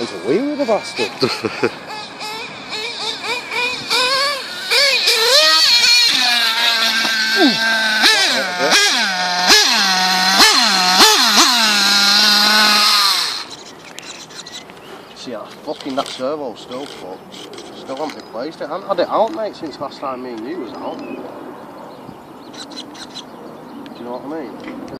He's a wheelie, the bastard. See, fucking that servo still fucked. Still haven't replaced it. I haven't had it out, mate, since last time me and you was out. Do you know what I mean?